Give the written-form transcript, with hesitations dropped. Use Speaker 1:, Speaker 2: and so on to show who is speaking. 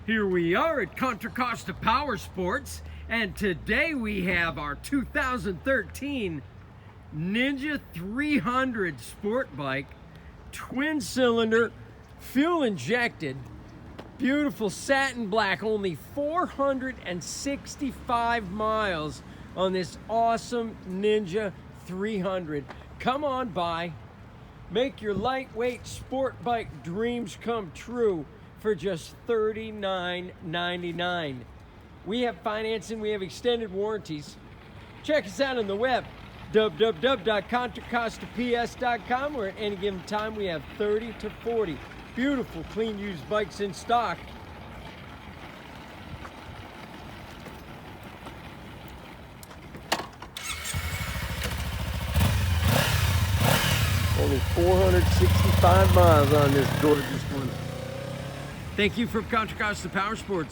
Speaker 1: Here we are at Contra Costa Powersports, and today we have our 2013 Ninja 300 sport bike, twin cylinder, fuel injected, beautiful satin black, only 465 miles on this awesome Ninja 300. Come on by, make your lightweight sport bike dreams come true for just $39.99. We have financing, we have extended warranties. Check us out on the web, www.contracostaps.com, where at any given time we have 30 to 40 beautiful, clean used bikes in stock. Only 465 miles on this gorgeous one. Thank you for Contra Costa Powersports.